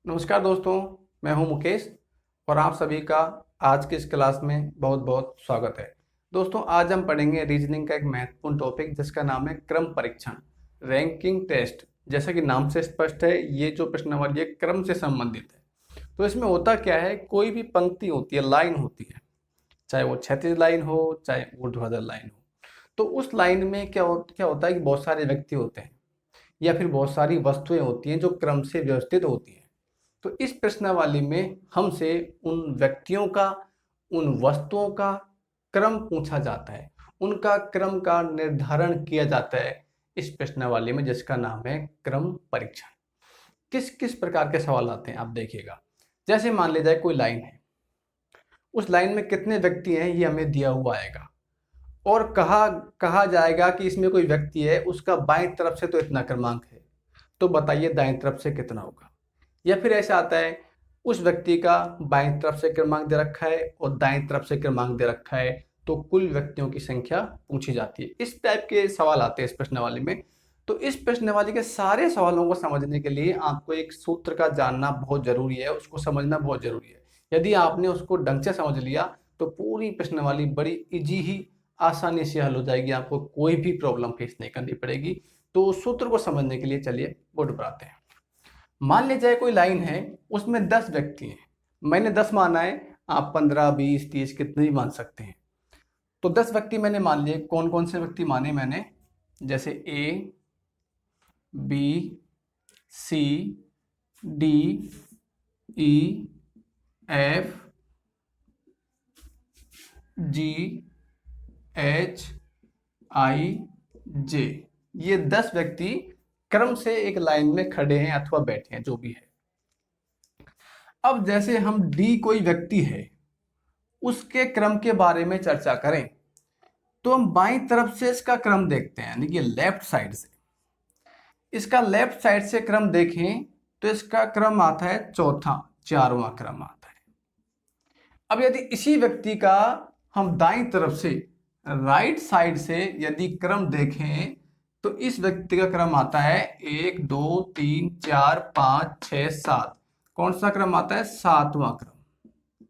नमस्कार दोस्तों, मैं हूं मुकेश और आप सभी का आज की इस क्लास में बहुत बहुत स्वागत है। दोस्तों, आज हम पढ़ेंगे रीजनिंग का एक महत्वपूर्ण टॉपिक जिसका नाम है क्रम परीक्षण, रैंकिंग टेस्ट। जैसा कि नाम से स्पष्ट है, ये जो प्रश्नावली है क्रम से संबंधित है। तो इसमें होता क्या है, कोई भी पंक्ति होती है, लाइन होती है, चाहे वो क्षैतिज लाइन हो चाहे ऊर्ध्वाधर लाइन हो। तो उस लाइन में क्या होता है कि बहुत सारे व्यक्ति होते हैं या फिर बहुत सारी वस्तुएं होती हैं जो क्रम से व्यवस्थित होती हैं। तो इस प्रश्नावली में हमसे उन व्यक्तियों का, उन वस्तुओं का क्रम पूछा जाता है, उनका क्रम का निर्धारण किया जाता है इस प्रश्नावली में, जिसका नाम है क्रम परीक्षण। किस किस प्रकार के सवाल आते हैं आप देखिएगा। जैसे मान लिया जाए कोई लाइन है, उस लाइन में कितने व्यक्ति हैं ये हमें दिया हुआ आएगा और कहा कहा जाएगा कि इसमें कोई व्यक्ति है, उसका बाईं तरफ से तो इतना क्रमांक है, तो बताइए दाईं तरफ से कितना होगा। या फिर ऐसा आता है, उस व्यक्ति का बाईं तरफ से क्रमांक दे रखा है और दाईं तरफ से क्रमांक दे रखा है, तो कुल व्यक्तियों की संख्या पूछी जाती है। इस टाइप के सवाल आते हैं इस प्रश्नावली में। तो इस प्रश्नावली के सारे सवालों को समझने के लिए आपको एक सूत्र का जानना बहुत जरूरी है, उसको समझना बहुत जरूरी है। यदि आपने उसको ढंग से समझ लिया तो पूरी प्रश्नावली बड़ी इजी ही, आसानी से हल हो जाएगी, आपको कोई भी प्रॉब्लम फेस नहीं करनी पड़ेगी। तो उस सूत्र को समझने के लिए चलिए बोर्ड पर आते हैं। मान लीजिए कोई लाइन है, उसमें 10 व्यक्ति हैं, मैंने 10 माना है, आप 15, 20, 30 कितने भी मान सकते हैं। तो 10 व्यक्ति मैंने मान लिए। कौन कौन से व्यक्ति माने मैंने? जैसे ए, बी, सी, डी, ई, एफ, जी, एच, आई, जे। ये 10 व्यक्ति क्रम से एक लाइन में खड़े हैं अथवा बैठे हैं, जो भी है। अब जैसे हम डी कोई व्यक्ति है, उसके क्रम के बारे में चर्चा करें तो हम बाईं तरफ से इसका क्रम देखते हैं, यानी कि लेफ्ट साइड से इसका लेफ्ट साइड से क्रम देखें तो इसका क्रम आता है चौथा, 4वां क्रम आता है। अब यदि इसी व्यक्ति का हम दाईं तरफ से, राइट साइड से यदि क्रम देखें तो इस व्यक्ति का क्रम आता है 1, 2, 3, 4, 5, 6, 7। कौन सा क्रम आता है? 7वां क्रम।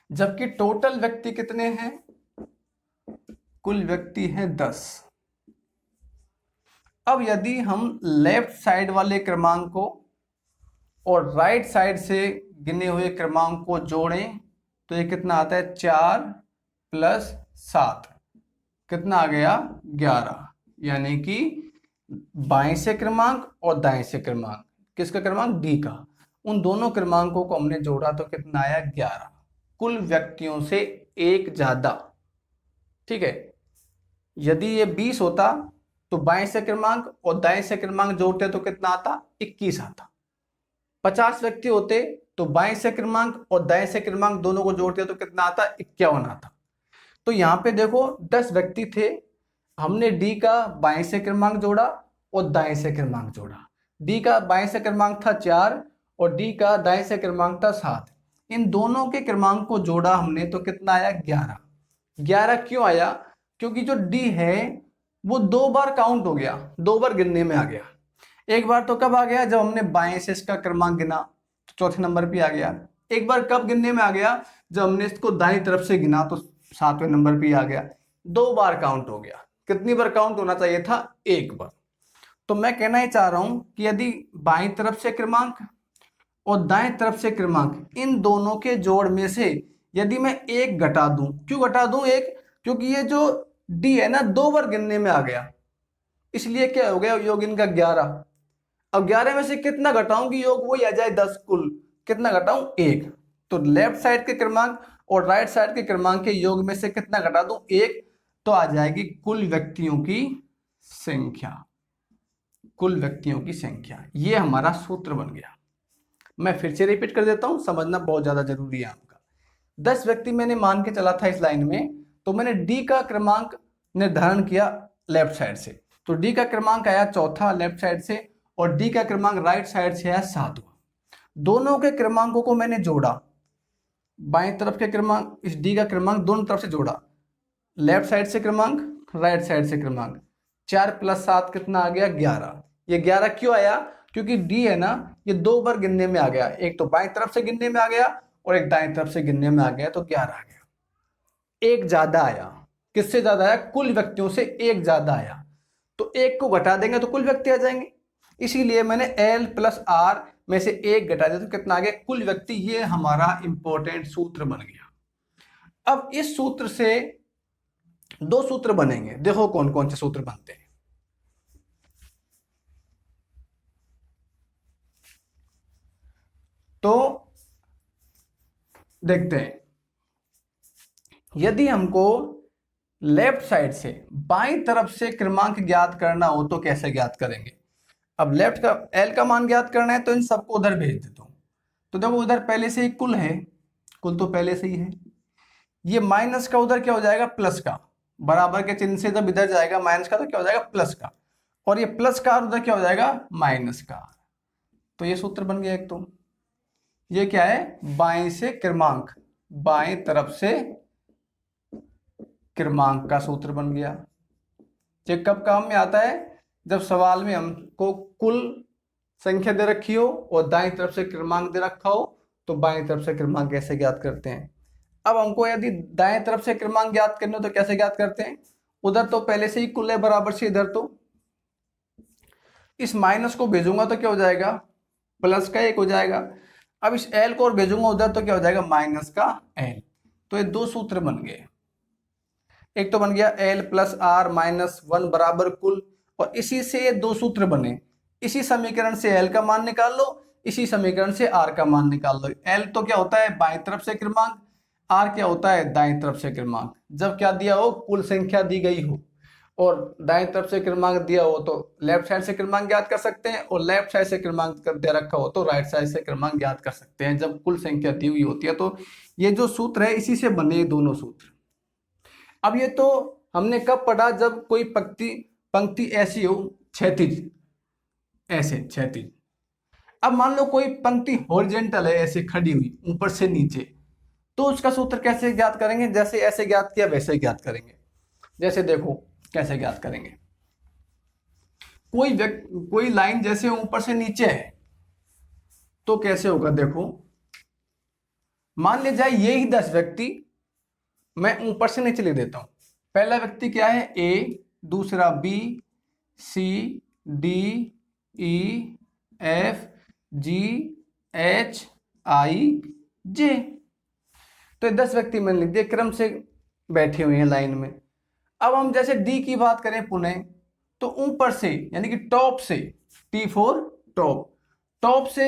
जबकि टोटल व्यक्ति कितने हैं? कुल व्यक्ति हैं 10। अब यदि हम लेफ्ट साइड वाले क्रमांक को और राइट साइड से गिने हुए क्रमांक को जोड़ें तो ये कितना आता है? 4 + 7 कितना आ गया? 11। यानी कि बाएं से क्रमांक और दाएं से क्रमांक, किसका क्रमांक? डी का, उन दोनों क्रमांकों को हमने जोड़ा तो कितना आया? 11। कुल व्यक्तियों से एक ज्यादा। ठीक है। यदि ये 20 होता तो बाएं से क्रमांक और दाएं से क्रमांक जोड़ते तो कितना आता? 21 आता। 50 व्यक्ति होते तो बाएं से क्रमांक और दाएं से क्रमांक दोनों को जोड़ते तो कितना आता? 51 आता। तो यहाँ पे देखो 10 व्यक्ति थे, हमने डी का बाएं से क्रमांक जोड़ा और दाएं से क्रमांक जोड़ा। डी का बाएं से क्रमांक था 4 और डी का दाएं से क्रमांक था 7। इन दोनों के क्रमांक को जोड़ा हमने तो कितना आया? 11। 11 क्यों आया? क्योंकि जो डी है वो 2 बार काउंट हो गया, 2 बार गिनने में आ गया। एक बार तो कब आ गया? जब हमने बाएं से इसका क्रमांक गिना तो चौथे नंबर पे आ गया। एक बार कब गिनने में आ गया? जब हमने इसको दाईं तरफ से गिना तो 7वें नंबर पे आ गया। 2 बार काउंट हो गया। कितनी बार काउंट होना चाहिए था? 1 बार। तो मैं कहना ही चाह रहा हूं कि यदि बाईं तरफ से क्रमांक और दाएं तरफ से क्रमांक, इन दोनों के जोड़ में से यदि मैं 1 घटा दूं, क्यों घटा दूं 1? क्योंकि ये जो डी है ना 2 बार गिनने में आ गया, इसलिए क्या हो गया? योग इनका 11। अब 11 में से कितना घटाऊं कि योग वही आ जाए 10? कुल कितना घटाऊं? 1। तो लेफ्ट साइड के क्रमांक और राइट साइड के क्रमांक के योग में से कितना घटा दूं? 1। तो आ जाएगी कुल व्यक्तियों की संख्या। कुल व्यक्तियों की संख्या, ये हमारा सूत्र बन गया। मैं फिर से रिपीट कर देता हूं, समझना बहुत ज्यादा जरूरी है आपका। 10 व्यक्ति मैंने मान के चला था इस लाइन में, तो मैंने डी का क्रमांक निर्धारण किया लेफ्ट साइड से, तो डी का क्रमांक आया चौथा लेफ्ट साइड से और डी का क्रमांक राइट साइड से आया 7वां। दोनों के क्रमांकों को मैंने जोड़ा, बाएं तरफ के क्रमांक, इस डी का क्रमांक दोनों तरफ से जोड़ा, लेफ्ट साइड से क्रमांक, राइट साइड से क्रमांक। 4 + 7 कितना आ गया? 11। ये 11 क्यों आया? क्योंकि डी है ना ये 2 बार गिनने में आ गया, एक तो बाएं तरफ से गिनने में आ गया और एक दाएं तरफ से गिनने में आ गया, तो 11 आ गया। एक ज्यादा आया, किससे ज्यादा आया? कुल व्यक्तियों से एक ज्यादा आया, तो एक को घटा देंगे तो कुल व्यक्ति आ जाएंगे, इसीलिए मैंने L प्लस R में से एक घटा दिया तो कितना आ गया? कुल व्यक्ति। ये हमारा इंपॉर्टेंट सूत्र बन गया। अब इस सूत्र से 2 सूत्र बनेंगे, देखो कौन कौन से सूत्र बनते हैं। तो देखते हैं, यदि हमको लेफ्ट साइड से बाईं तरफ से क्रमांक ज्ञात करना हो तो कैसे ज्ञात करेंगे? अब लेफ्ट का L का मान ज्ञात करना है तो इन सबको उधर भेज देता हूं। तो देखो उधर पहले से ही कुल है, कुल तो पहले से ही है, ये माइनस का उधर क्या हो जाएगा? प्लस का, बराबर के चिन्ह से जब इधर जाएगा माइनस का तो क्या हो जाएगा? प्लस का, और ये प्लस का उधर क्या हो जाएगा? माइनस का। तो ये सूत्र बन गया एक। तो ये क्या है? बाएं से क्रमांक, बाएं तरफ से क्रमांक का सूत्र बन गया। ये कब काम में आता है? जब सवाल में हमको कुल संख्या दे रखी हो और दाईं तरफ से क्रमांक दे रखा हो, तो बाएं तरफ से क्रमांक कैसे ज्ञात करते हैं। अब हमको यदि दाएं तरफ से क्रमांक ज्ञात करने हो तो कैसे ज्ञात करते हैं? उधर तो पहले से ही कुल है बराबर से, इधर तो इस माइनस को भेजूंगा तो क्या हो जाएगा? प्लस का 1 हो जाएगा। अब इस L को और भेजूंगा उधर तो क्या हो जाएगा? माइनस का L। तो ये 2 सूत्र बन गए। एक तो बन गया L प्लस R माइनस 1 बराबर कुल, और इसी से ये 2 सूत्र बने। इसी समीकरण से L का मान निकाल लो, इसी समीकरण से R का मान निकाल लो। L तो क्या होता है? बाएं तरफ से क्रमांक, R क्या होता है? दाएं तरफ से क्रमांक। जब क्या दिया हो? कुल संख्या दी गई हो और दाएं तरफ से क्रमांक दिया हो तो लेफ्ट साइड से क्रमांक ज्ञात कर सकते हैं, और लेफ्ट साइड से क्रमांक दे रखा हो तो राइट साइड से क्रमांक ज्ञात कर सकते हैं जब कुल संख्या दी हुई होती है। तो ये जो सूत्र है इसी से बने दोनों सूत्र। अब ये तो हमने कब पढ़ा? जब कोई पंक्ति ऐसी हो क्षैतिज, ऐसे क्षैतिज। अब मान लो कोई पंक्ति हॉरिजॉन्टल है, ऐसे खड़ी हुई ऊपर से नीचे, तो उसका सूत्र कैसे ज्ञात करेंगे? जैसे ऐसे ज्ञात किया वैसे ज्ञात करेंगे। जैसे देखो कैसे ज्ञात करेंगे, कोई लाइन जैसे ऊपर से नीचे है तो कैसे होगा? देखो मान ले जाए ये ही 10 व्यक्ति, मैं ऊपर से नीचे लिख देता हूं। पहला व्यक्ति क्या है? A, दूसरा B, C, D, E, F, G, H, I, J। तो 10 व्यक्ति मैंने लिख दिए, क्रम से बैठे हुए हैं लाइन में। अब हम जैसे D की बात करें पुनः, तो ऊपर से यानी कि टॉप से, T फॉर टॉप, टॉप से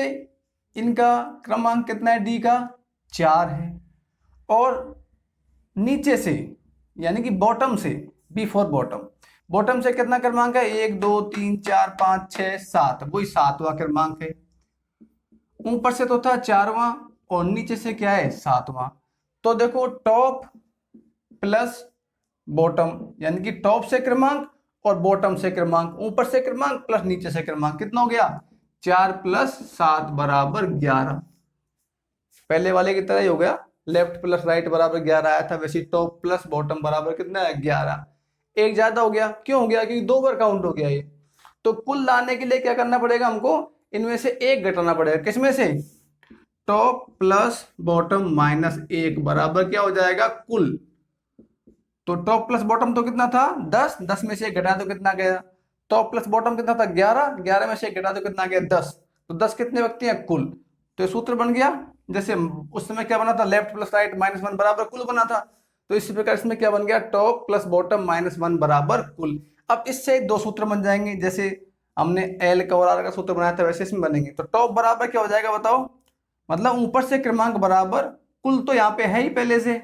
इनका क्रमांक कितना है? D का 4 है, और नीचे से यानी कि बॉटम से, B फॉर बॉटम, बॉटम से कितना क्रमांक है? 1 2 3 4 5 6 7, वही 7वां क्रमांक है। ऊपर से तो था 4वां और नीचे से क्या है? 7वां। तो देखो टॉप प्लस बॉटम, यानी कि टॉप से क्रमांक और बॉटम से क्रमांक, ऊपर से क्रमांक प्लस नीचे से क्रमांक, कितना हो गया? 4 प्लस 7 बराबर 11। पहले वाले की तरह ही हो गया, लेफ्ट प्लस राइट बराबर 11 आया था, वैसे टॉप प्लस बॉटम बराबर कितना है? 11। एक ज्यादा हो गया, क्यों हो गया? क्योंकि 2 बार काउंट हो गया ये। तो कुल लाने के लिए क्या करना पड़ेगा हमको? इनमें से एक घटाना पड़ेगा। किसमें से? टॉप प्लस बॉटम माइनस 1 बराबर क्या हो जाएगा? कुल। तो टॉप प्लस बॉटम तो कितना था? 10, 10 में से एक घटा दो कितना गया? टॉप प्लस बॉटम कितना था? 11, 11 में से एक घटा दो कितना गया? 10। तो 10 कितने व्यक्ति हैं? कुल। तो ये सूत्र बन गया। जैसे उस समय क्या बना था? लेफ्ट प्लस राइट माइनस 1 बराबर कुल बना था। तो इसी प्रकार इसमें क्या बन गया? टॉप प्लस बॉटम माइनस 1 बराबर कुल। अब इससे 2 सूत्र बन जाएंगे, जैसे हमने L का और R का सूत्र बनाया था वैसे इसमें बनेंगे। तो टॉप बराबर क्या हो जाएगा बताओ? मतलब ऊपर से क्रमांक बराबर कुल, तो यहाँ पे है ही पहले से,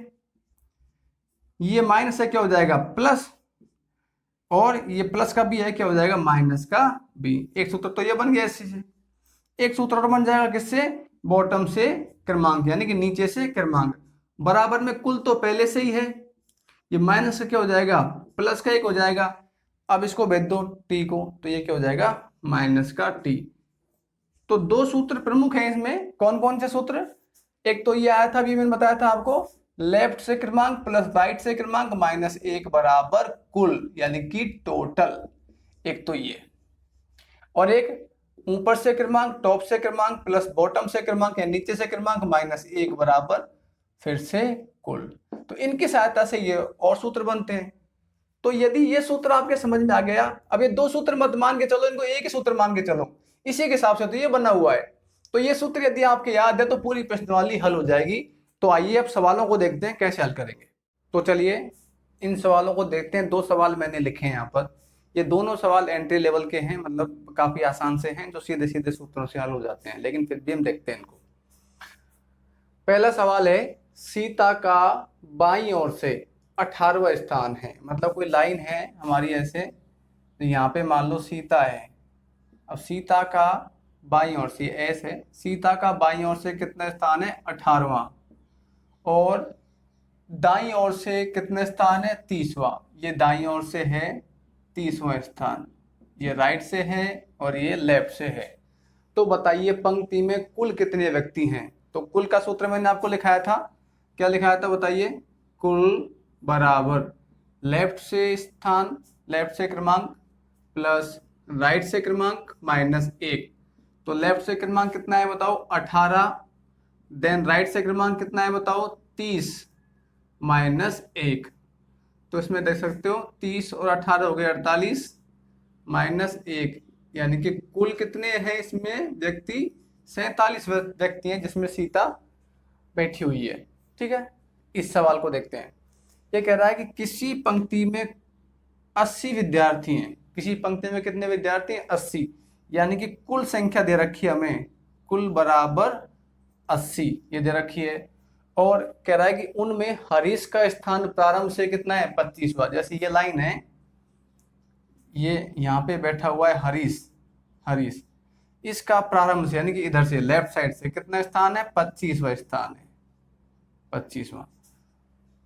ये माइनस से क्या हो जाएगा? प्लस, और ये प्लस का भी है, क्या हो जाएगा? माइनस का भी। एक सूत्र तो ये बन गया इसी से। एक सूत्र और बन जाएगा किससे? बॉटम से क्रमांक, यानी कि नीचे से क्रमांक, बराबर में कुल तो पहले से ही है, ये माइनस का क्या हो जाएगा? प्लस का 1 हो जाएगा। अब इसको भेज दो T को, तो ये क्या हो जाएगा? माइनस का T। तो 2 सूत्र प्रमुख हैं इसमें। कौन कौन से सूत्र? एक तो ये आया था, अभी मैंने बताया था आपको, लेफ्ट से क्रमांक प्लस राइट से क्रमांक माइनस 1 बराबर कुल, यानी कि टोटल। एक तो ये, और एक ऊपर से क्रमांक, टॉप से क्रमांक प्लस बॉटम से क्रमांक या नीचे से क्रमांक माइनस 1 बराबर फिर से कुल। तो इनकी सहायता से ये और सूत्र बनते हैं। तो यदि ये सूत्र आपके समझ में आ गया, अब ये दो सूत्र मत मान के चलो, इनको एक ही सूत्र मान के चलो, इसी के हिसाब से तो ये बना हुआ है। तो ये सूत्र यदि आपके याद है तो पूरी प्रश्नावली हल हो जाएगी। तो आइए अब सवालों को देखते हैं कैसे हल करेंगे। तो चलिए इन सवालों को देखते हैं। दो सवाल मैंने लिखे हैं यहाँ पर, ये दोनों सवाल एंट्री लेवल के हैं, मतलब काफी आसान से हैं, जो सीधे सीधे सूत्रों से हल हो जाते हैं, लेकिन फिर भी हम देखते हैं इनको। पहला सवाल है, सीता का बाईं ओर से 18वां स्थान है, मतलब कोई लाइन है हमारी ऐसे, तो यहाँ पे मान लो सीता है। अब सीता का बाईं ओर से ऐसे, सीता का बाईं ओर से कितना स्थान है 18वां, और दाईं ओर से कितने स्थान है 30वां। ये दाईं ओर से है 30वां स्थान, ये राइट से है और ये लेफ्ट से है। तो बताइए पंक्ति में कुल कितने व्यक्ति हैं। तो कुल का सूत्र मैंने आपको लिखाया था, क्या लिखाया था बताइए, कुल बराबर लेफ्ट से स्थान, लेफ्ट से क्रमांक प्लस राइट से क्रमांक माइनस 1। तो लेफ्ट से क्रमांक कितना है बताओ 18, देन राइट से क्रमांक कितना है बताओ 30 माइनस 1। तो इसमें देख सकते हो 30 और 18 हो गए 48 माइनस 1, यानी कि कुल कितने हैं इसमें व्यक्ति, 47 व्यक्ति हैं जिसमें सीता बैठी हुई है। ठीक है, इस सवाल को देखते हैं। ये कह रहा है कि किसी पंक्ति में 80 विद्यार्थी हैं। किसी पंक्ति में कितने विद्यार्थी हैं 80, यानी कि कुल संख्या दे रखी है हमें, कुल बराबर 80 ये दे रखी है। और कह रहा है कि उनमें हरीश का स्थान प्रारंभ से कितना है 25वां। जैसे ये लाइन है, ये यहाँ पे बैठा हुआ है हरीश, हरीश इसका प्रारंभ से यानी कि इधर से लेफ्ट साइड से कितना स्थान है 25वां स्थान है, 25वां।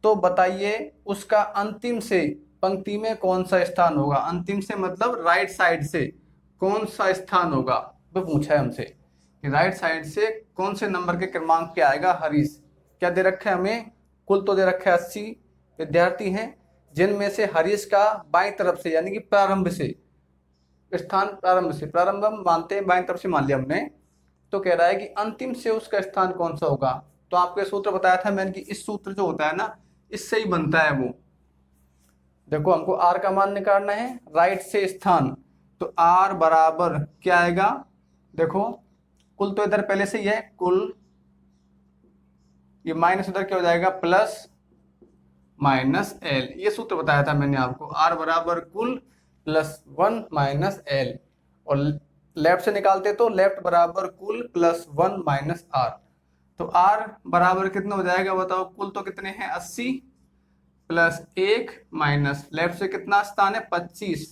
तो बताइए उसका अंतिम से पंक्ति में कौन सा स्थान होगा। अंतिम से मतलब राइट साइड से कौन सा स्थान होगा, वो पूछा है हमसे कि राइट साइड से कौन से नंबर के क्रमांक पे आएगा हरीश। क्या दे रखा है हमें, कुल तो दे रखा है 80 विद्यार्थी हैं, जिनमें से हरीश का बाईं तरफ से यानी कि प्रारंभ से स्थान, प्रारंभ से, प्रारंभ हम मानते हैं बाईं तरफ से मान लिया हमने। तो कह रहा है कि अंतिम से उसका स्थान कौन सा होगा। तो आपको सूत्र बताया था मैंने कि इस सूत्र जो होता है ना, इससे ही बनता है वो। देखो हमको आर का मान निकालना है, राइट से स्थान, तो आर बराबर क्या आएगा, देखो कुल तो इधर पहले से ही है, कुल ये माइनस उधर क्या हो जाएगा प्लस माइनस एल। ये सूत्र बताया था मैंने आपको, आर बराबर कुल प्लस 1 माइनस एल, और लेफ्ट से निकालते तो लेफ्ट बराबर कुल प्लस 1 माइनस आर। तो आर बराबर कितना हो जाएगा बताओ, कुल तो कितने हैं 80 प्लस 1 माइनस लेफ्ट से कितना स्थान है 25,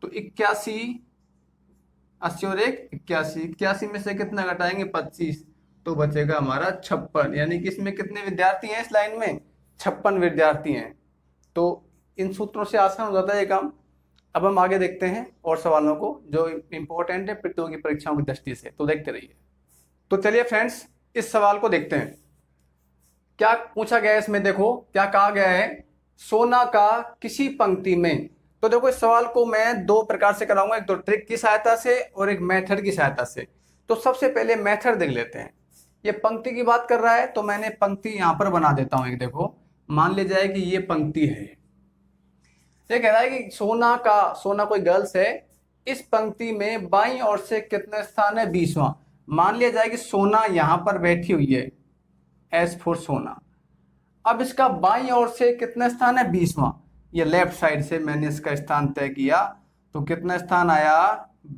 तो 81, 80 और 1 81, 81 में से कितना घटाएंगे 25, तो बचेगा हमारा 56। यानी कि इसमें कितने विद्यार्थी हैं इस लाइन में 56 विद्यार्थी हैं। तो इन सूत्रों से आसान हो जाता है ये काम। अब हम आगे देखते हैं और सवालों को जो इंपॉर्टेंट है प्रतियोगी परीक्षाओं की दृष्टि से, तो देखते रहिए। तो चलिए फ्रेंड्स इस सवाल को देखते हैं, क्या पूछा गया है इसमें। देखो क्या कहा गया है, सोना का किसी पंक्ति में। तो देखो इस सवाल को मैं दो प्रकार से कराऊंगा, एक तो ट्रिक की सहायता से और एक मेथड की सहायता से। तो सबसे पहले मेथड देख लेते हैं। ये पंक्ति की बात कर रहा है तो मैंने पंक्ति यहां पर बना देता हूं। एक देखो मान लिया जाए कि ये पंक्ति है, ये कह रहा है कि सोना का, सोना कोई गर्ल्स है, इस पंक्ति में बाईं ओर से कितने स्थान है 20वां। मान लिया जाए कि सोना यहां पर बैठी हुई है, एस फॉर सोना। अब इसका बाईं ओर से कितना स्थान है 20वां, ये लेफ्ट साइड से मैंने इसका स्थान तय किया, तो कितना स्थान आया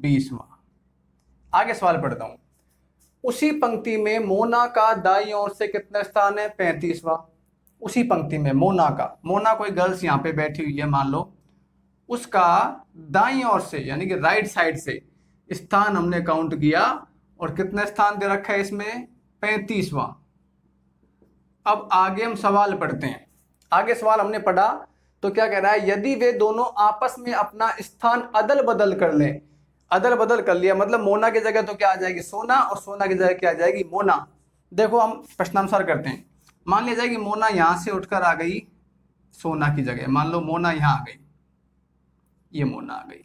20वां। आगे सवाल पढ़ता हूं, उसी पंक्ति में मोना का दाईं ओर से कितना स्थान है 35वां। उसी पंक्ति में मोना का, मोना कोई गर्ल्स यहाँ पे बैठी हुई है मान लो, उसका दाईं ओर से यानी कि राइट साइड से स्थान हमने काउंट किया और कितना स्थान दे रखा है इसमें 35वां। अब आगे हम सवाल पढ़ते हैं। आगे सवाल हमने पढ़ा तो क्या कह रहा है, यदि वे दोनों आपस में अपना स्थान अदल बदल कर लें। अदल बदल कर लिया मतलब मोना की जगह तो क्या आ जाएगी सोना, और सोना की जगह क्या आ जाएगी मोना। देखो हम प्रश्नानुसार करते हैं। मान लिया जाए कि मोना यहां से उठकर आ गई सोना की जगह, मान लो मोना यहां आ गई, ये मोना आ गई,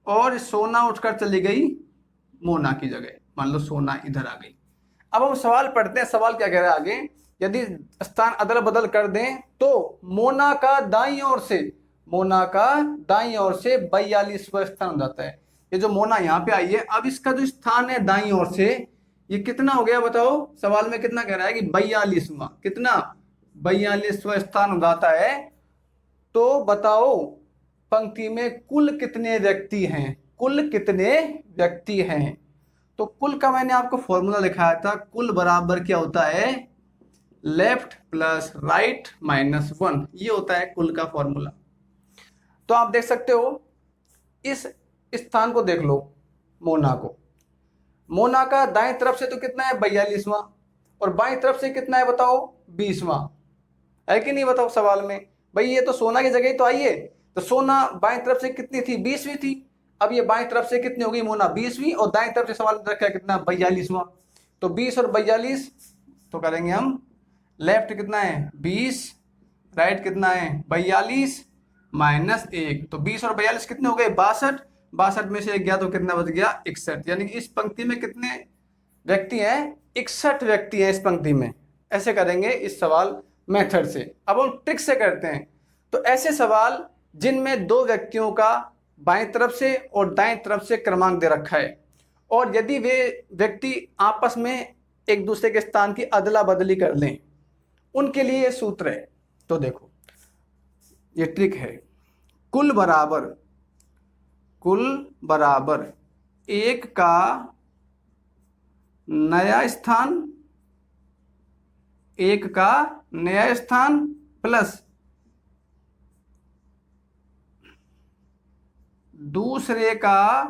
और सोना उठकर चली गई मोना की जगह, मान लो सोना इधर आ गई। अब हम सवाल पढ़ते हैं, सवाल क्या कह रहा है आगे, यदि स्थान अदल बदल कर दें तो मोना का दाईं ओर से 42वां स्थान हो जाता है। ये जो मोना यहाँ पे आई है, अब इसका जो स्थान है दाईं ओर से ये कितना हो गया बताओ, सवाल में कितना कह रहा है कि 42वां, कितना 42वां स्थान हो जाता है। तो बताओ पंक्ति में कुल कितने व्यक्ति हैं, कुल कितने व्यक्ति हैं। तो कुल का मैंने आपको फॉर्मूला लिखाया था, कुल बराबर क्या होता है, लेफ्ट प्लस राइट माइनस 1, ये होता है कुल का फॉर्मूला। तो आप देख सकते हो, इस स्थान को देख लो, मोना को, मोना का दाएं तरफ से तो कितना है 42वां, और बाएं तरफ से कितना है बताओ 20वां, है कि नहीं बताओ सवाल में। भाई ये तो सोना की जगह तो आई है, तो सोना बाएं तरफ से कितनी थी 20वीं थी, अब ये बाएं तरफ से कितनी होगी मोना 20वीं, और दाएं तरफ से सवाल में रखा है कितना 42वां, तो 20 और 42 तो करेंगे हम, लेफ्ट कितना है 20, राइट कितना है 42 माइनस 1, तो 20 और 42 कितने हो गए 62, 62 में से 1 गया तो कितना बच गया 61, यानी कि इस पंक्ति में कितने व्यक्ति हैं 61 व्यक्ति हैं इस पंक्ति में। ऐसे करेंगे इस सवाल मेथड से। अब हम ट्रिक से करते हैं, तो ऐसे सवाल जिनमें दो व्यक्तियों का बाएं तरफ से और दाएं तरफ से क्रमांक दे रखा है, और यदि वे व्यक्ति आपस में एक दूसरे के स्थान की अदला बदली कर लें, उनके लिए ये सूत्र है। तो देखो ये ट्रिक है, कुल बराबर एक का नया स्थान प्लस दूसरे का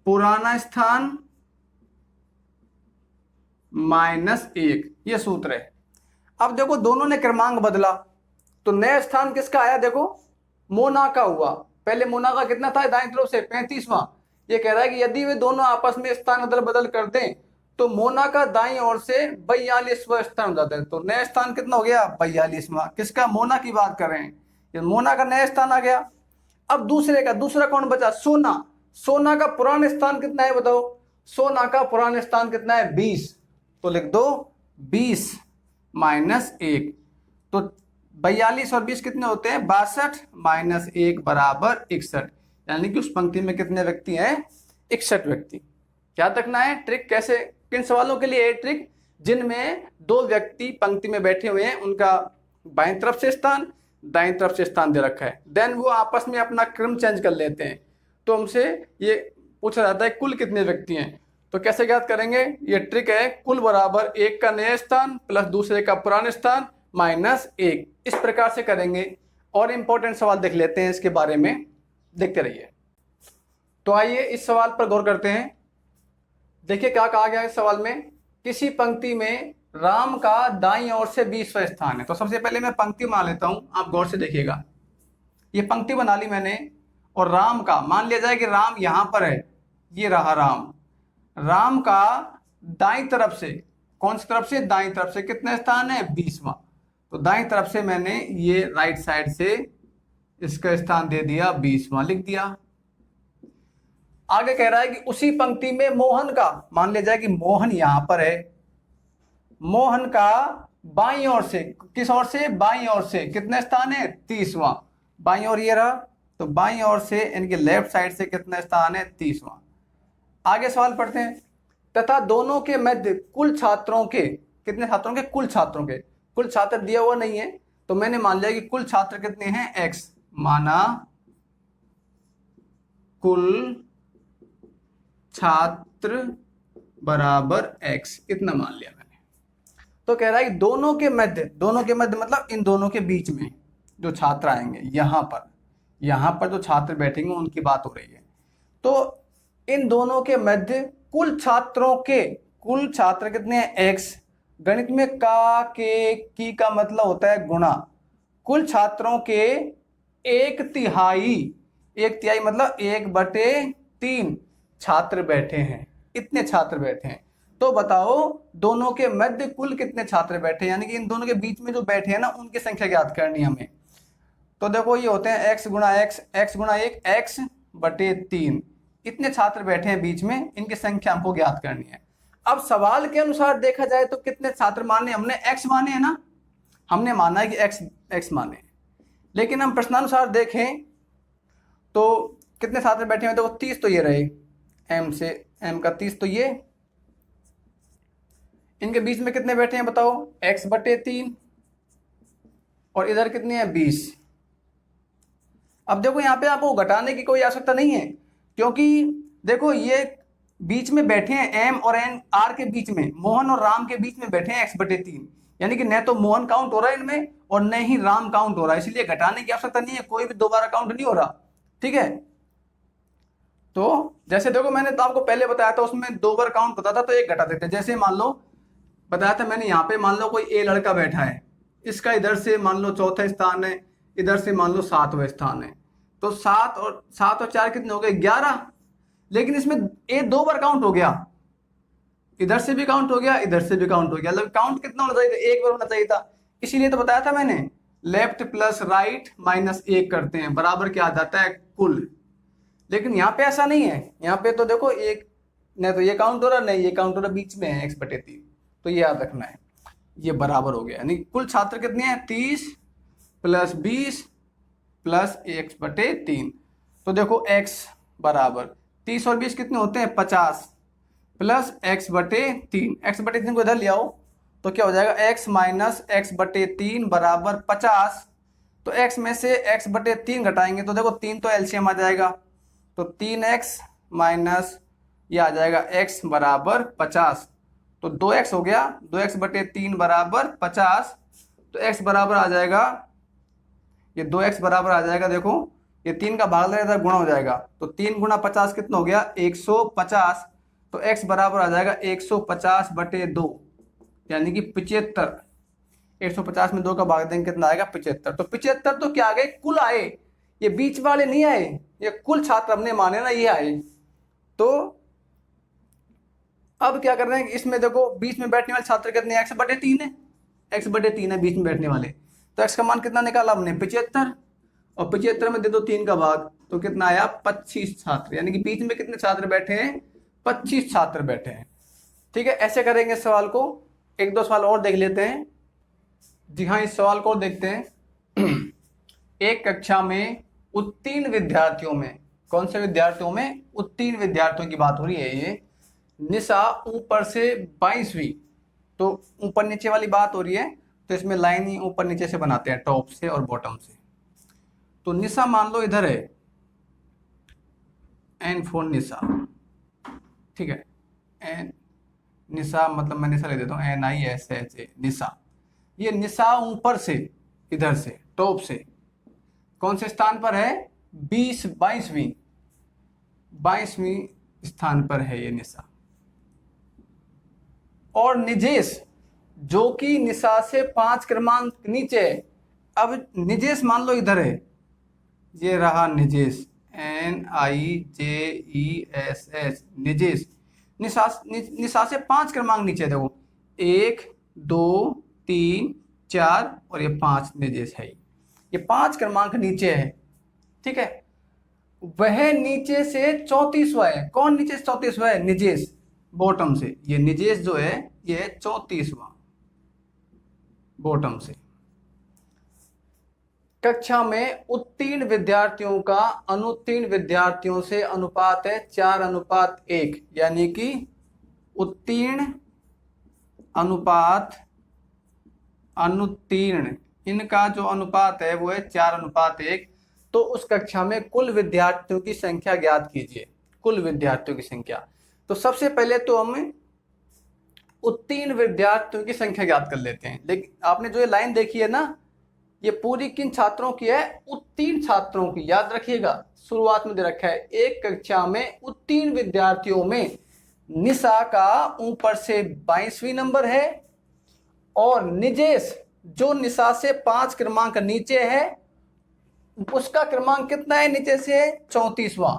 पुराना स्थान माइनस 1, ये सूत्र है। अब देखो दोनों ने क्रमांक बदला, तो नया स्थान किसका आया, देखो मोना का हुआ, पहले मोना का कितना था दाएं तरफ से 35वां, ये कह रहा है कि यदि वे दोनों आपस में स्थान अदल बदल कर दें तो मोना का दाईं ओर से 42वां स्थान हो जाता है। तो नया स्थान कितना हो गया 42वां, किसका, मोना की बात कर रहे हैं, ये मोना का नया स्थान आ गया। अब दूसरा कौन बचा, सोना का पुराना स्थान कितना है बताओ, सोना का पुराना स्थान कितना है 20, तो लिख दो 20 माइनस 1, तो 42 और 20 कितने होते हैं 62 माइनस 1 बराबर 61, यानी कि उस पंक्ति में कितने व्यक्ति हैं 61 व्यक्ति। याद रखना है ट्रिक कैसे, किन सवालों के लिए ट्रिक, जिनमें दो व्यक्ति पंक्ति में बैठे हुए हैं, उनका बाएं तरफ से स्थान दाएं तरफ से स्थान दे रखा है, देन वो आपस में अपना क्रम चेंज कर लेते हैं, तो हमसे ये पूछा जाता है कुल कितने व्यक्ति हैं। तो कैसे याद करेंगे, ये ट्रिक है, कुल बराबर एक का नया स्थान प्लस दूसरे का पुराना स्थान माइनस 1, इस प्रकार से करेंगे। और इंपॉर्टेंट सवाल देख लेते हैं इसके बारे में, देखते रहिए। तो आइए इस सवाल पर गौर करते हैं। देखिए क्या कहा गया है इस सवाल में, किसी पंक्ति में राम का दाईं ओर से 20वां स्थान है। तो सबसे पहले मैं पंक्ति बना लेता हूं, आप गौर से देखिएगा, ये पंक्ति बना ली मैंने, और राम का मान लिया जाए कि राम यहां पर है, ये रहा राम का दाईं तरफ से, कौन सी तरफ से, दाईं तरफ से कितना स्थान है 20वां, तो दाईं तरफ से मैंने ये राइट साइड से इसका स्थान दे दिया 20वां, लिख दिया। आगे कह रहा है कि उसी पंक्ति में मोहन का, मान लिया जाए कि मोहन यहां पर है, मोहन का बाईं ओर से, किस ओर से, बाईं ओर से कितना स्थान है 30वां, बाईं ओर ये रहा, तो बाईं ओर से इनके लेफ्ट साइड से कितना स्थान है 30वां। आगे सवाल पढ़ते हैं, तथा दोनों के मध्य कुल छात्रों के, कितने छात्रों के, कुल छात्रों के, कुल छात्र दिया हुआ नहीं है, तो मैंने मान लिया कि कुल छात्र कितने हैं x, माना कुल छात्र बराबर x, इतना मान लिया मैंने। तो कह रहा है कि दोनों के मध्य मतलब इन दोनों के बीच में जो छात्र आएंगे, यहां पर जो छात्र बैठेंगे उनकी बात हो रही है, तो इन दोनों के मध्य कुल छात्रों के, कुल छात्र कितने हैं x, गणित में का के की का मतलब होता है गुणा, कुल छात्रों के 1/3 मतलब 1/3 छात्र बैठे हैं, इतने छात्र बैठे हैं। तो बताओ दोनों के मध्य कुल कितने छात्र बैठे हैं, यानी कि इन दोनों के बीच में जो बैठे हैं ना उनकी संख्या ज्ञात करनी हमें। तो देखो ये होते हैं x गुणा 1 x/3, इतने छात्र बैठे हैं बीच में, इनकी संख्या हमको ज्ञात करनी है। अब सवाल के अनुसार देखा जाए तो कितने छात्र माने, हमने x माने है ना, हमने माना है कि x माने, लेकिन हम प्रश्नानुसार देखें तो कितने छात्र बैठे हैं, तो 30 तो ये रहे, m से m का 30 तो ये, इनके बीच में कितने बैठे हैं बताओ, x/3, और इधर कितने हैं 20। अब देखो यहाँ पे आपको घटाने की कोई आवश्यकता नहीं है, क्योंकि देखो ये बीच में बैठे हैं m और n, r के बीच में, मोहन और राम के बीच में बैठे हैं x/3, यानी कि न तो मोहन काउंट हो रहा है इनमें और न ही राम काउंट हो रहा है, इसलिए घटाने की आवश्यकता नहीं है, कोई भी दोबारा काउंट नहीं हो रहा। ठीक है, तो जैसे देखो मैंने तो आपको पहले बताया था, उसमें 2 बार काउंट होता था तो एक घटा देते, जैसे मान लो बताया था मैंने, यहाँ पे मान लो कोई ए लड़का बैठा है, इसका इधर से मान लो 4था स्थान है, इधर से मान लो 7वां स्थान है, तो 7 और 4 कितने हो गए 11, लेकिन इसमें ए 2 बार काउंट हो गया, इधर से भी काउंट हो गया, इधर से भी काउंट हो गया, मतलब काउंट कितना होना चाहिए था, 1 बार होना चाहिए था। इसीलिए तो बताया था मैंने, लेफ्ट प्लस राइट माइनस 1 करते हैं बराबर क्या आ जाता है कुल, लेकिन यहाँ पे ऐसा नहीं है, यहाँ पे तो देखो एक नहीं तो ये काउंट हो रहा, नहीं ये काउंट हो रहा, बीच में है x/3, तो ये याद रखना है, ये बराबर हो गया, यानी कुल छात्र कितने हैं 30 + 20 + x/3, तो देखो x बराबर 30 और 20 कितने होते हैं 50 प्लस x/3, x/3 को इधर ले आओ तो क्या हो जाएगा, x माइनस x/3 बराबर 50, तो x में से x/3 घटाएंगे तो देखो 3 तो एलसीएम आ जाएगा, तो 3x माइनस ये आ जाएगा x बराबर 50, तो 2x हो गया, 2x/3 बराबर 50, तो x बराबर आ जाएगा, ये 2x बराबर आ जाएगा, देखो ये 3 का भाग लगेगा गुणा हो जाएगा, तो 3 गुणा 50 कितना हो गया 150, तो x बराबर आ जाएगा 150/2, यानी कि 75, 150 में 2 का भाग देंगे कितना आएगा 75, तो 75 तो क्या आ गए कुल आए, ये बीच वाले नहीं आए, ये कुल छात्र हमने माने ना ये आए। तो अब क्या कर रहे हैं, इसमें देखो बीच में बैठने वाले छात्र कितने x/3 है, x/3 है बीच में बैठने वाले, तो x का मान कितना निकाला हमने 75, और 75 में दे दो 3 का भाग, तो कितना आया 25 छात्र, यानी कि बीच में कितने छात्र बैठे हैं 25 छात्र बैठे हैं। ठीक है, ऐसे करेंगे सवाल को, 1-2 सवाल और देख लेते हैं। जी हाँ, इस सवाल को देखते हैं। एक कक्षा में उत्तीर्ण विद्यार्थियों में, कौन से विद्यार्थियों में, उत्तीर्ण विद्यार्थियों की बात हो रही है, ये निशा ऊपर से 22वीं, तो ऊपर नीचे वाली बात हो रही है, तो इसमें लाइन ही ऊपर नीचे से बनाते हैं, टॉप से और बॉटम से। तो निशा मान लो इधर है, N फॉर निशा, ठीक है, एन निशा मतलब मैं निशा ले देता हूँ NISHA, निशा, ये निशा ऊपर से इधर से टॉप से कौन से स्थान पर है 22वीं स्थान पर है ये निशा, और निजेश जो कि निशा से 5 क्रमांक नीचे है। अब निजेश मान लो इधर है, ये रहा निजेश NIJESH, निजेश निशा से 5 क्रमांक नीचे, देखो 1 2 3 4 और ये 5 निजेश है, ये 5 क्रमांक नीचे है। ठीक है, वह नीचे से 34वां है, कौन नीचे से 34वां है, निजेश बॉटम से, ये निजेश जो है ये 34वां बॉटम से। कक्षा में उत्तीर्ण विद्यार्थियों का अनुत्तीर्ण विद्यार्थियों से अनुपात है 4:1, यानी कि उत्तीर्ण अनुपात अनुत्तीर्ण, इनका जो अनुपात है वो है 4:1। तो उस कक्षा में कुल विद्यार्थियों की संख्या ज्ञात कीजिए, कुल विद्यार्थियों की संख्या। तो सबसे पहले तो हम उत्तीर्ण विद्यार्थियों की संख्या ज्ञात कर लेते हैं, लेकिन आपने जो ये लाइन देखी है ना, ये पूरी किन छात्रों की है, उत्तीर्ण छात्रों की, याद रखिएगा शुरुआत में दे रखा है। एक कक्षा में उत्तीर्ण विद्यार्थियों में निशा का ऊपर से 22वीं नंबर है, और निजेश जो निशा से 5 क्रमांक नीचे है उसका क्रमांक कितना है नीचे से 34वां,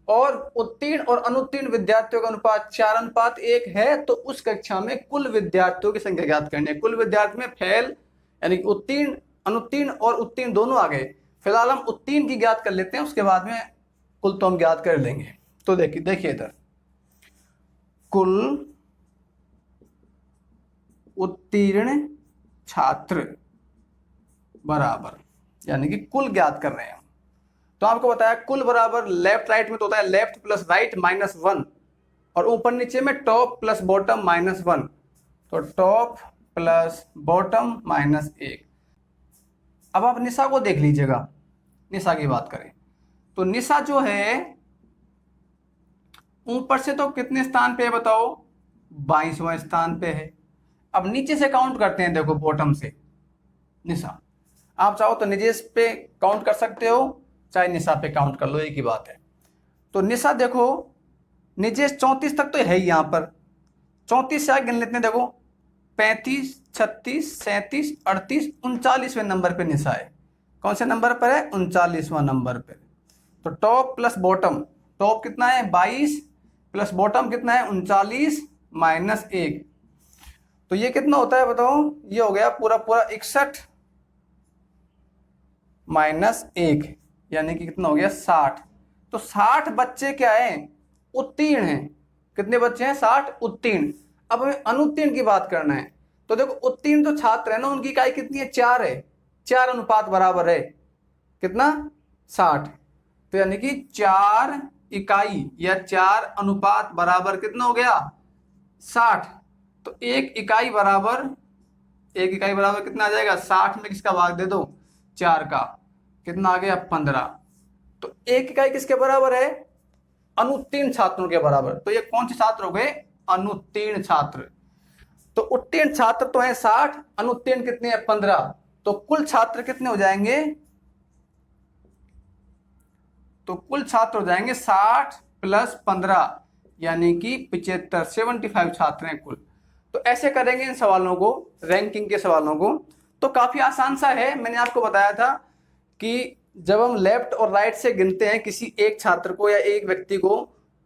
और उत्तीर्ण और अनुत्तीर्ण विद्यार्थियों का अनुपात 4:1 है। तो उस कक्षा में कुल विद्यार्थियों की संख्या ज्ञात करनी है। कुल विद्यार्थी में फेल यानी उत्तीर्ण, अनुत्तीर्ण और उत्तीर्ण दोनों आ गए, फिलहाल हम उत्तीर्ण की ज्ञात कर लेते हैं, उसके बाद में कुल तो हम ज्ञात कर लेंगे। तो देखिए इधर कुल उत्तीर्ण छात्र बराबर, यानी कि कुल ज्ञात कर रहे हैं हम। तो आपको बताया कुल बराबर लेफ्ट राइट में तो होता है लेफ्ट प्लस राइट -1 और ऊपर नीचे में टॉप प्लस बॉटम -1, तो टॉप प्लस बॉटम -1। अब आप निशा को देख लीजिएगा, निशा की बात करें तो निशा जो है ऊपर से तो कितने स्थान पे है बताओ, 22वें स्थान पे है। अब नीचे से काउंट करते हैं, देखो बॉटम से निशा, आप चाहो तो निजेश पे काउंट कर सकते हो, चाहे निशा पे काउंट कर लो, एक ही बात है। तो निशा देखो निजेश 34 तक तो है ही यहाँ पर, 34 से आगे गिन लेते हैं, देखो 35, 36, 37, 38, 39वें नंबर पे निशा है। कौन से नंबर पर है, 39वां नंबर पे। तो टॉप प्लस बॉटम, टॉप कितना है 22 प्लस बॉटम कितना है 39 -1, तो ये कितना होता है बताओ, ये हो गया पूरा 61 -1, यानी कि कितना हो गया 60। तो 60 बच्चे क्या है, उत्तीर्ण हैं। कितने बच्चे हैं, 60 उत्तीर्ण। अब हमें अनुत्तीर्ण की बात करना है, तो देखो उत्तीर्ण तो छात्र है ना, उनकी इकाई कितनी है, 4 है, 4 अनुपात बराबर है कितना 60, तो यानी कि 4 इकाई या 4 अनुपात बराबर कितना हो गया 60। तो एक इकाई बराबर कितना आ जाएगा, 60 में किसका भाग दे दो 4 का, कितना आ गया 15। तो एक इकाई किसके बराबर है, अनुत्तीर्ण छात्रों के बराबर। तो ये कौन से छात्र हो गए, अनुत्तीर्ण छात्र। तो उत्तीर्ण छात्र तो है 60, अनुत्तीर्ण कितने हैं 15, तो कुल छात्र कितने हो जाएंगे, तो कुल छात्र हो जाएंगे 60 + 15, यानी कि 75 छात्र हैं कुल। तो ऐसे करेंगे इन सवालों को, रैंकिंग के सवालों को। तो काफी आसान सा है, मैंने आपको बताया था कि जब हम लेफ्ट और राइट से गिनते हैं किसी एक छात्र को या एक व्यक्ति को,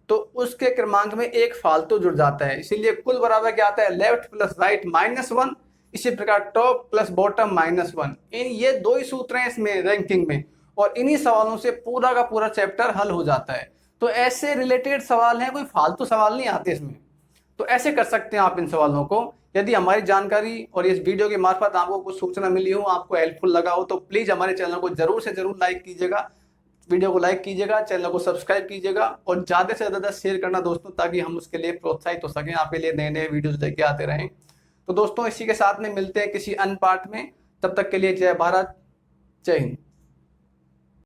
तो उसके क्रमांक में एक फालतू जुड़ जाता है, इसीलिए कुल बराबर क्या आता है, लेफ्ट प्लस राइट -1। इसी प्रकार टॉप प्लस बॉटम -1। ये 2 ही सूत्र हैं इसमें रैंकिंग में, और इन्हीं सवालों से पूरा का पूरा चैप्टर हल हो जाता है। तो ऐसे रिलेटेड सवाल हैं, कोई फालतू सवाल नहीं आते इसमें। तो ऐसे कर सकते हैं आप इन सवालों को। यदि हमारी जानकारी और इस वीडियो के मार्फत आपको कुछ सूचना मिली हो, आपको हेल्पफुल लगा हो, तो प्लीज़ हमारे चैनल को जरूर से जरूर लाइक कीजिएगा, वीडियो को लाइक कीजिएगा, चैनल को सब्सक्राइब कीजिएगा और ज़्यादा से ज़्यादा शेयर करना दोस्तों, ताकि हम उसके लिए प्रोत्साहित हो सकें, आपके लिए नए नए वीडियोज़ लेके आते रहें। तो दोस्तों इसी के साथ में मिलते हैं किसी अन्य पार्ट में, तब तक के लिए जय भारत, जय हिंद।